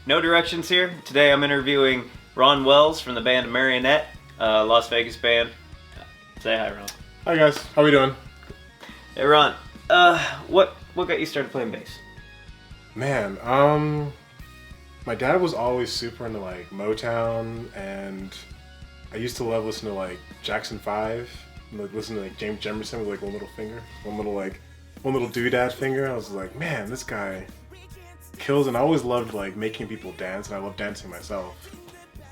No Directions here. Today I'm interviewing Ron Wells from the band Amarionette, Las Vegas band. Say hi, Ron. Hi guys, how we doing? Hey, Ron. What got you started playing bass? Man, my dad was always super into like Motown, and I used to love listening to like Jackson 5, and like listen to like James Jemerson with like one little finger, one little doodad finger. I was like, man, this guy kills, and I always loved like making people dance, and I love dancing myself.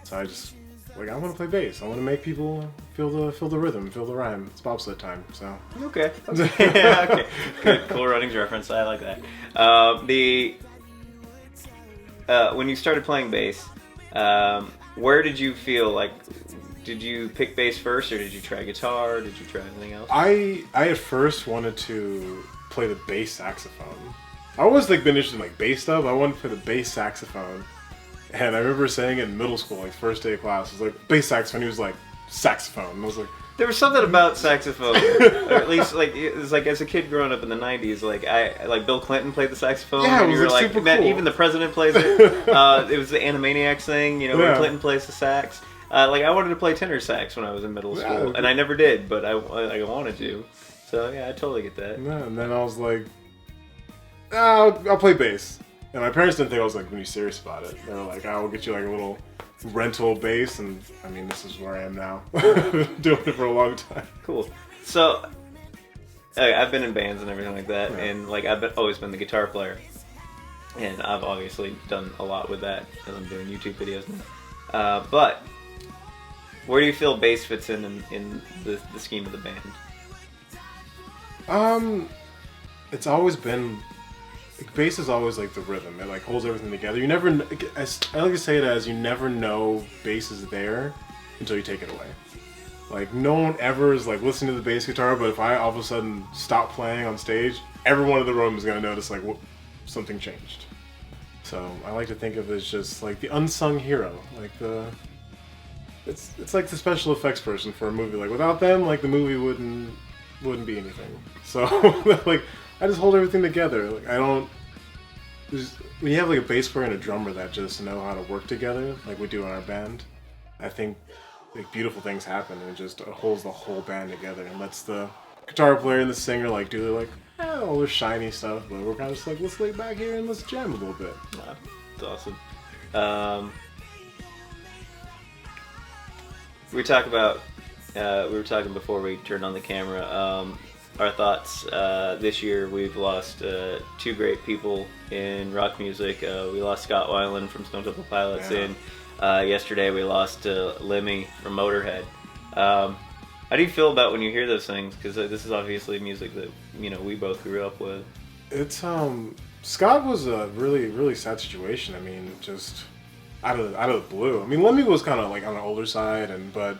So I just like I want to play bass. I want to make people feel the rhythm, feel the rhyme. It's bobsled time, so. Okay. Yeah, okay. Good. Cool Runnings reference. I like that. When you started playing bass, where did you feel like? Did you pick bass first, or did you try guitar? Did you try anything else? I at first wanted to play the bass saxophone. I always like been interested in like bass stuff. I wanted to play the bass saxophone, and I remember saying it in middle school, like first day of class, it was like bass saxophone. He was like saxophone. And I was like, there was something about saxophone, or at least like it was like as a kid growing up in the '90s, like Bill Clinton played the saxophone. Yeah, it and was you were like like, super man, cool. even the president plays it. It was the Animaniacs thing, you know, where Yeah. Clinton plays the sax. Like I wanted to play tenor sax when I was in middle Yeah, school, okay. and I never did, but I wanted to. So yeah, I totally get that. yeah. And then I was like, I'll play bass. And my parents didn't think I was like really serious about it. They were like, I'll get you like a little rental bass, and I mean, this is where I am now. Doing it for a long time. Cool. So I've been in bands and everything like that, Yeah. and like always been the guitar player, and I've obviously done a lot with that because I'm doing YouTube videos now. But where do you feel bass fits in the scheme of the band? It's always been like, bass is always like the rhythm. It like holds everything together. You never, as I like to say it as, you never know bass is there until you take it away. Like no one ever is like listening to the bass guitar, but if I all of a sudden stop playing on stage, everyone in the room is gonna notice like something changed. So I like to think of it as just like the unsung hero, like it's like the special effects person for a movie. Like without them, like the movie wouldn't be anything. So like I just hold everything together. Like I don't. When you have like a bass player and a drummer that just know how to work together, like we do in our band, I think like beautiful things happen, and it just holds the whole band together and lets the guitar player and the singer like do like all their shiny stuff, but we're kind of just like, let's lay back here and let's jam a little bit. It's awesome. We were talking before we turned on the camera. Our thoughts this year. We've lost two great people in rock music. We lost Scott Weiland from Stone Temple Pilots, Yeah. and yesterday we lost Lemmy from Motorhead. How do you feel about when you hear those things? Because this is obviously music that we both grew up with. It's Scott was a really sad situation. I mean, just out of the blue. I mean, Lemmy was kind of like on the older side, but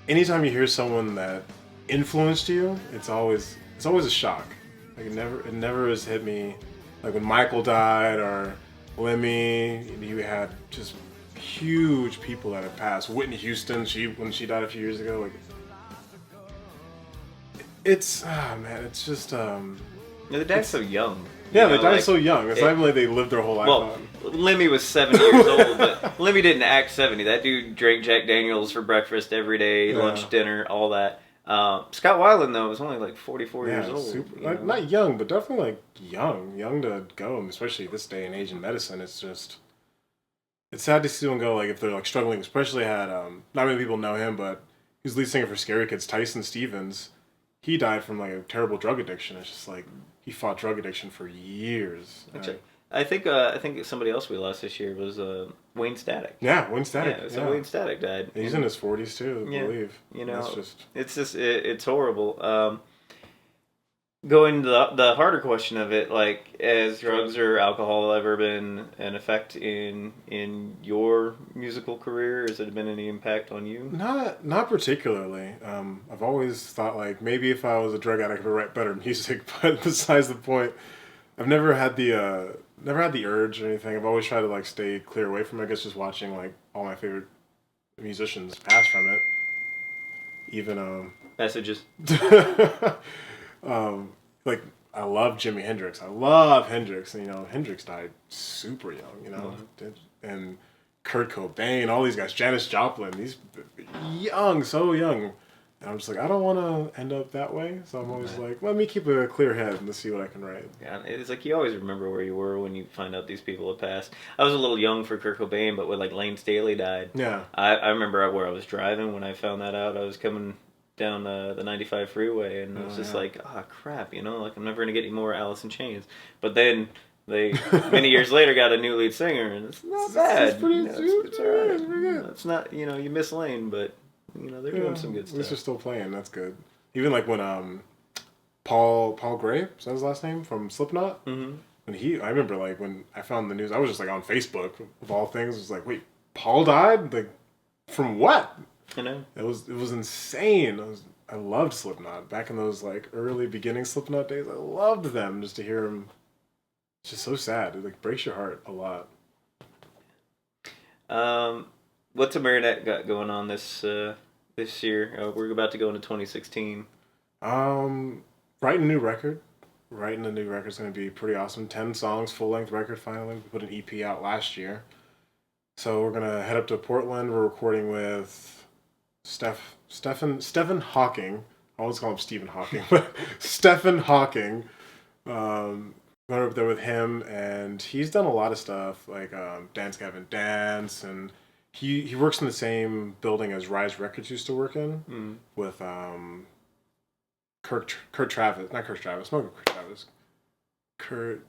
anytime you hear someone that influenced you, it's always a shock. Like it never has hit me like when Michael died or Lemmy. You had just huge people that have passed. Whitney Houston, when she died a few years ago, like it's man, it's just They died so young. yeah, they died so young. It's not even like they lived their whole life. Well, Lemmy was 70 years old, but Lemmy didn't act 70. That dude drank Jack Daniels for breakfast every day, lunch, dinner, all that. Scott Weiland, though, was only like 44 years old. Super, not young, but definitely like young to go, especially this day and age in medicine. It's sad to see them go, like if they're like struggling. Especially had not many people know him, but he's lead singer for Scary Kids, Tyson Stevens. He died from like a terrible drug addiction. It's just like he fought drug addiction for years. I think somebody else we lost this year was Wayne Static. Yeah, Wayne Static. Yeah, so Wayne Static died. He's in his 40s too, I believe. It's horrible. Going to the harder question of it, like, has drugs or alcohol ever been an effect in your musical career? Has it been any impact on you? Not particularly. I've always thought like maybe if I was a drug addict, I could write better music. But besides the point, I've never had the urge or anything. I've always tried to like stay clear away from it. I guess just watching like all my favorite musicians pass from it. Even Messages. like I love Jimi Hendrix. I love Hendrix. And, Hendrix died super young, and Kurt Cobain, all these guys, Janis Joplin, these young, so young. And I'm just like, I don't want to end up that way. So I'm always like, let me keep a clear head and see what I can write. Yeah, it's like you always remember where you were when you find out these people have passed. I was a little young for Kurt Cobain, but when like Lane Staley died, Yeah. I remember where I was driving when I found that out. I was coming down the 95 freeway, and I was just like, oh crap, like I'm never gonna get any more Alice in Chains. But then they many years later got a new lead singer, and it's not bad. It's pretty, it's all right. it's pretty good. It's not, you miss Lane, but they're doing some good At least stuff. they're still playing. That's good. Even like when Paul Gray, is that his last name, from Slipknot? Mm-hmm. I remember like when I found the news, I was just like on Facebook of all things. It was like, wait, Paul died? Like, from what? I know. It was insane. I loved Slipknot back in those like early beginning Slipknot days. I loved them. Just to hear them, it's just so sad. It like breaks your heart a lot. What's Amarionette got going on this year? We're about to go into 2016. Writing a new record. Writing a new record is going to be pretty awesome. 10 songs, full length record. Finally, we put an EP out last year. So we're gonna head up to Portland. We're recording with Stephen Hawking. I always call him Stephen Hawking, but Stephen Hawking. Going up there with him, and he's done a lot of stuff like Dance Gavin Dance, and he works in the same building as Rise Records used to work in with Kurt Travis, not Kurt Travis, no Kurt Travis, Kurt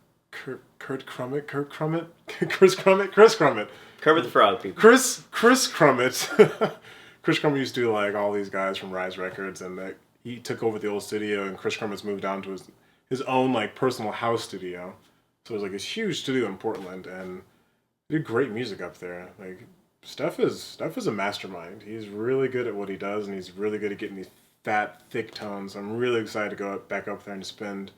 Crummett, Chris Crummett. Kermit the Frog people. Chris Crummett. Chris Crummett used to do like all these guys from Rise Records, and he took over the old studio, and Chris Crummett's moved down to his own like personal house studio. So it was like this huge studio in Portland, and he did great music up there. Like Steph is a mastermind. He's really good at what he does, and he's really good at getting these fat, thick tones. I'm really excited to go back up there and spend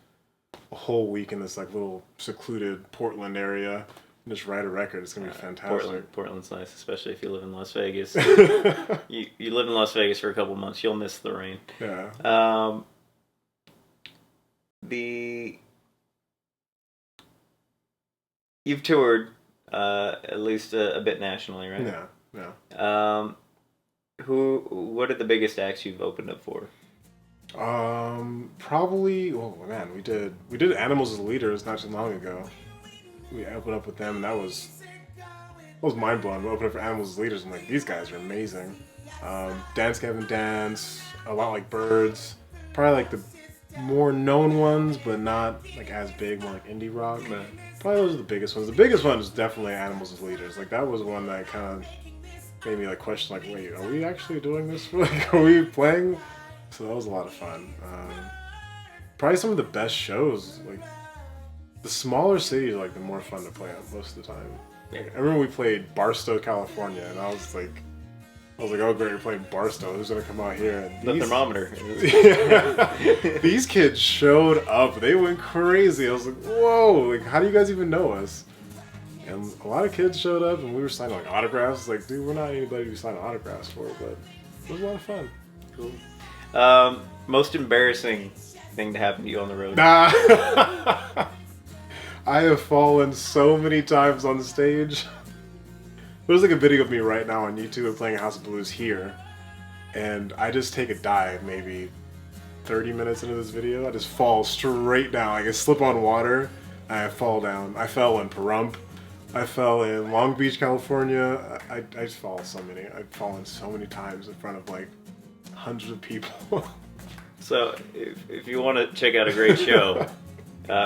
a whole week in this like little secluded Portland area. Just write a record. It's gonna be fantastic. Portland's nice, especially if you live in Las Vegas. you live in Las Vegas for a couple months, you'll miss the rain. Yeah. You've toured at least a bit nationally, right? Yeah. What are the biggest acts you've opened up for? Probably. Oh man, we did Animals as Leaders not too long ago. We opened up with them, and that was mind blowing. We opened up for Animals as Leaders, and like these guys are amazing. Dance Gavin Dance, a lot like Birds, probably like the more known ones, but not like as big, more like indie rock. Right. Probably those are the biggest ones. The biggest one is definitely Animals as Leaders. Like that was one that kind of made me like question, like, wait, are we actually doing this? Like, are we playing? So that was a lot of fun. Probably some of the best shows. Like the smaller cities are like the more fun to play at most of the time. Like, I remember we played Barstow, California, and I was like, oh great, you're playing Barstow. Who's gonna come out here? And The thermometer. These kids showed up. They went crazy. I was like, whoa! Like, how do you guys even know us? And a lot of kids showed up, and we were signing like autographs. Like, dude, we're not anybody to be signing autographs for, but it was a lot of fun. Cool. Most embarrassing thing to happen to you on the road? I have fallen so many times on stage. There's like a video of me right now on YouTube of playing House of Blues here, and I just take a dive maybe 30 minutes into this video. I just fall straight down. Like I slip on water, and I fall down. I fell in Pahrump. I fell in Long Beach, California. I just fall so many. I've fallen so many times in front of like hundreds of people. So if you want to check out a great show,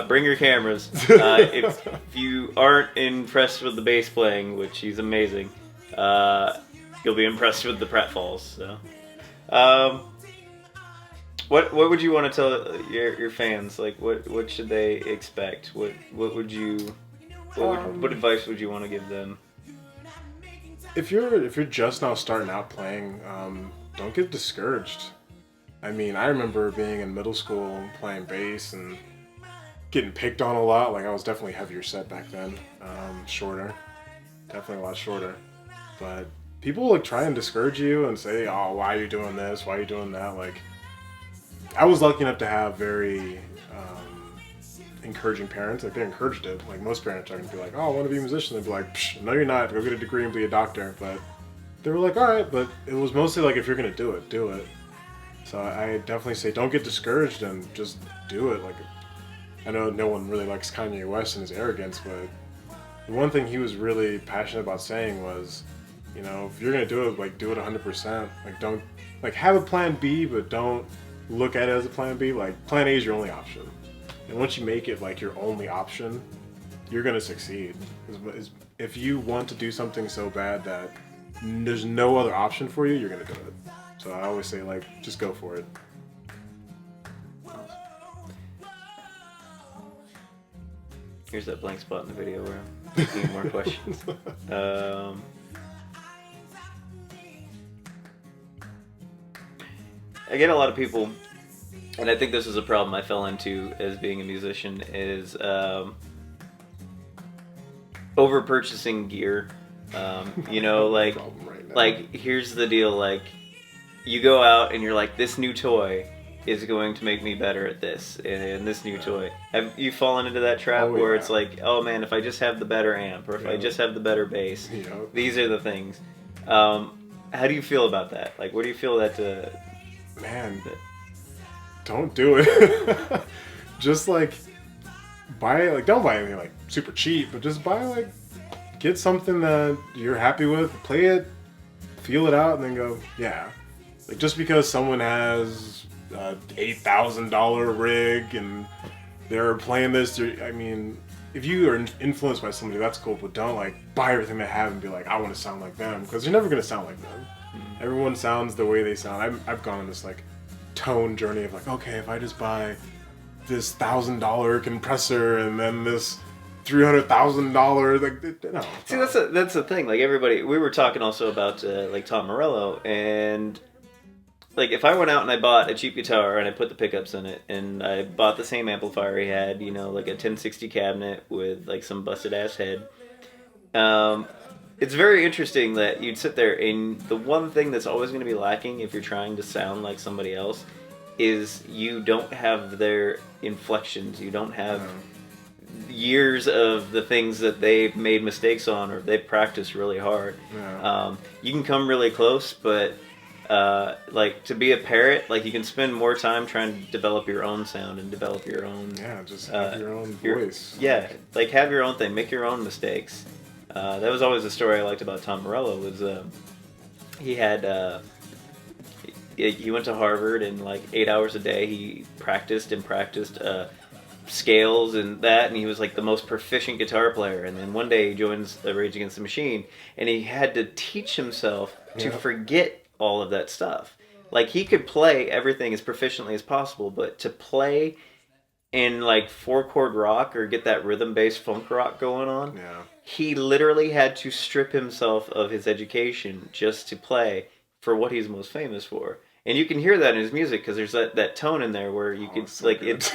bring your cameras. If you aren't impressed with the bass playing, which he's amazing, you'll be impressed with the pratfalls. So, what would you want to tell your fans? Like, what should they expect? What advice would you want to give them? If you're just now starting out playing, don't get discouraged. I mean, I remember being in middle school playing bass and getting picked on a lot. Like I was definitely heavier set back then, shorter, definitely a lot shorter. But people like try and discourage you and say, "Oh, why are you doing this? Why are you doing that?" Like I was lucky enough to have very encouraging parents. Like they encouraged it. Like most parents are gonna be like, "Oh, I want to be a musician." They'd be like, Psh, "No, you're not. Go get a degree and be a doctor." But they were like, "All right," but it was mostly like, if you're gonna do it, do it. So I definitely say, don't get discouraged and just do it. Like I know no one really likes Kanye West and his arrogance, but the one thing he was really passionate about saying was, you know, if you're gonna do it, like do it 100%. Like don't like have a plan B, but don't look at it as a plan B. Like plan A is your only option, and once you make it like your only option, you're gonna succeed. If you want to do something so bad that there's no other option for you, you're gonna do it. So I always say like just go for it. Here's that blank spot in the video where I'm asking more questions. I get a lot of people, and I think this is a problem I fell into as being a musician, is over purchasing gear. You know, like, Right now. like here's the deal, like you go out and you're like, this new toy is going to make me better at this, and this new toy. Have you fallen into that trap where it's like, oh man, if I just have the better amp, or if I just have the better bass, these are the things. How do you feel about that? Like, where do you feel that? Man, don't do it. Just like buy, like don't buy anything like super cheap, but just buy like get something that you're happy with, play it, feel it out, and then go, yeah. Like just because someone has $8,000 rig and they're playing this, I mean, if you are influenced by somebody, that's cool, but don't like buy everything they have and be like, I want to sound like them, because you're never gonna sound like them. Everyone sounds the way they sound. I've gone on this like tone journey of like, okay, if I just buy this $1,000 compressor and then this $300,000, like no. See, that's the thing. Like everybody, we were talking also about like Tom Morello, and like if I went out and I bought a cheap guitar and I put the pickups in it, and I bought the same amplifier he had, you know, like a 1060 cabinet with like some busted ass head. It's very interesting that you'd sit there, and the one thing that's always going to be lacking if you're trying to sound like somebody else is you don't have their inflections. You don't have years of the things that they've made mistakes on, or they've practiced really hard. You can come really close, but like to be a parrot, like you can spend more time trying to develop your own sound and develop your own. Yeah, just have your own voice. Yeah, like have your own thing, make your own mistakes. That was always the story I liked about Tom Morello. Was he had he went to Harvard, and like 8 hours a day he practiced scales and that, and he was like the most proficient guitar player. And then one day he joins Rage Against the Machine, and he had to teach himself to forget all of that stuff. Like he could play everything as proficiently as possible, but to play in like 4-chord rock or get that rhythm-based funk rock going on, he literally had to strip himself of his education just to play for what he's most famous for. And you can hear that in his music, because there's that tone in there where you could like it's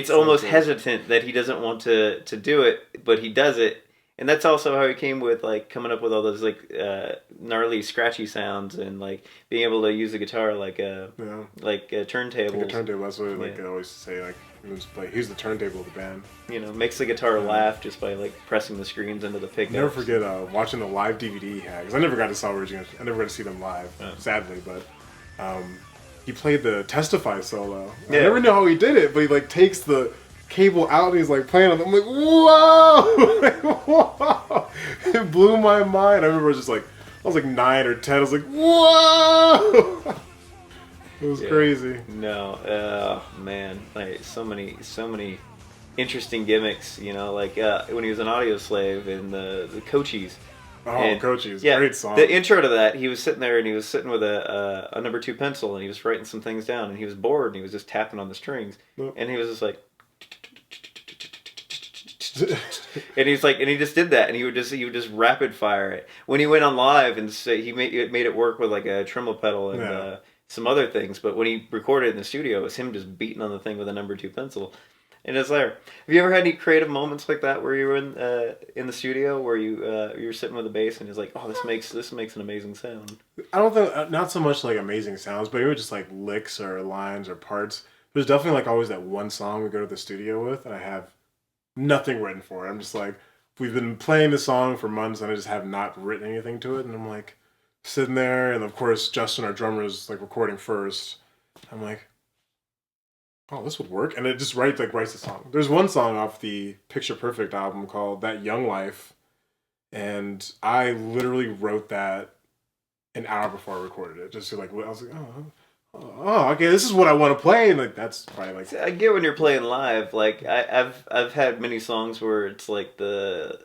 so almost hesitant that he doesn't want to do it, but he does it. And that's also how he came with like coming up with all those like gnarly scratchy sounds, and like being able to use the guitar like turntables. Like a turntable. That's what like I always say. Like he's the turntable of the band. You know, makes the guitar laugh just by like pressing the screens into the pickups. Never forget watching the live DVD he had, because I never got to saw Rage Against. I never got to see them live, sadly. But he played the Testify solo. I never know how he did it, but he like takes the cable out and he's like playing on them. I'm like, whoa! Like, whoa! It blew my mind. I remember I was just like, I was like 9 or 10. I was like, whoa! It was crazy. No, man, like so many interesting gimmicks. You know, like when he was an Audio Slave in the Cochise. Cochise, great song. The intro to that, he was sitting there and he was sitting with a number 2 pencil, and he was writing some things down, and he was bored, and he was just tapping on the strings, and he was just like, and he's like, and he just did that, and he would just rapid fire it. When he went on live, and he made it work with like a tremolo pedal and some other things, but when he recorded it in the studio, it was him just beating on the thing with a number 2 pencil. And it's there. Have you ever had any creative moments like that where you were in the studio where you're sitting with a bass and it's like, oh, this makes an amazing sound? I don't think, not so much like amazing sounds, but it was just like licks or lines or parts there's definitely like always that one song we go to the studio with, and I have nothing written for it. I'm just like, we've been playing the song for months, and I just have not written anything to it, and I'm like sitting there, and of course Justin, our drummer, is like recording first. I'm like, oh, this would work, and it just writes the song. There's one song off the Picture Perfect album called "That Young Life," and I literally wrote that an hour before I recorded it. Just to, like, I was like, okay, this is what I want to play, and like that's probably like, See, I get when you're playing live. Like I've had many songs where it's like the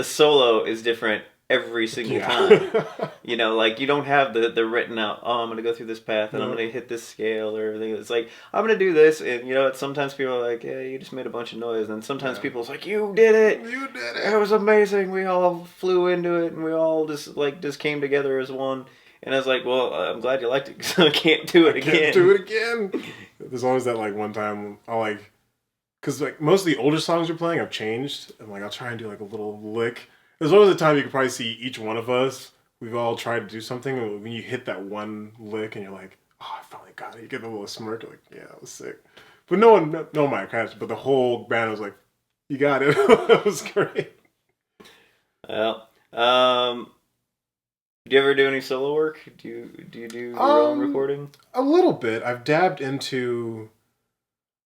solo is different every single time. yeah. You know, like you don't have the written out. Oh, I'm gonna go through this path and I'm No, gonna hit this scale or everything. It's like I'm gonna do this, and you know, sometimes people are like, "Yeah, you just made a bunch of noise," and sometimes yeah. people's like, "You did it! You did It it. was amazing. We all flew into it, and we all just came together as one." And I was like, "Well, I'm glad you liked it because I can't do I it can't do again." it again. There's always that like one time I'll like, because like most of the older songs you're playing I've changed, and like I'll try and do like a little lick. There's always a time you can probably see each one of us. We've all tried to do something, and when you hit that one lick, and you're like, "Oh, I finally got it." You get a little smirk, you're like, "Yeah, that was sick." But no one might catch. But the whole band was like, "You got it." That was great. Well, do you ever do any solo work? Do you do your own Um, recording? a little bit. I've dabbed into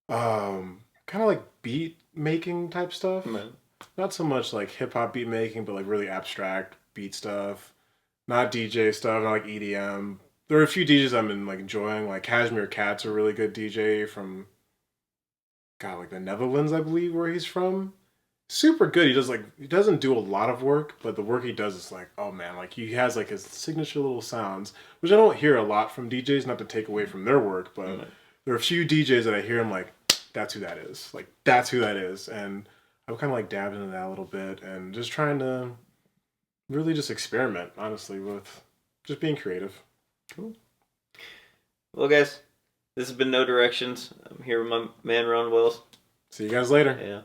kind of like beat making type stuff. No. Not so much like hip hop beat making, but like really abstract beat stuff. Not DJ stuff, not like EDM. There are a few DJs I'm like enjoying. Like Kashmir Cat's a really good DJ from God, like the Netherlands, I believe, where he's from. Super good. He doesn't do a lot of work, but the work he does is like, oh man, like he has like his signature little sounds, which I don't hear a lot from DJs, not to take away from their work, but No. there are a few DJs that I hear, I'm like, that's who that is. Like that's who that is. And I'm kind of like dabbing into that a little bit and just trying to really just experiment, honestly, with just being creative. Cool. Well, guys, this has been No Directions. I'm here with my man Ron Wells. See you guys later. Yeah.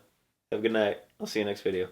Have a good night. I'll see you next video.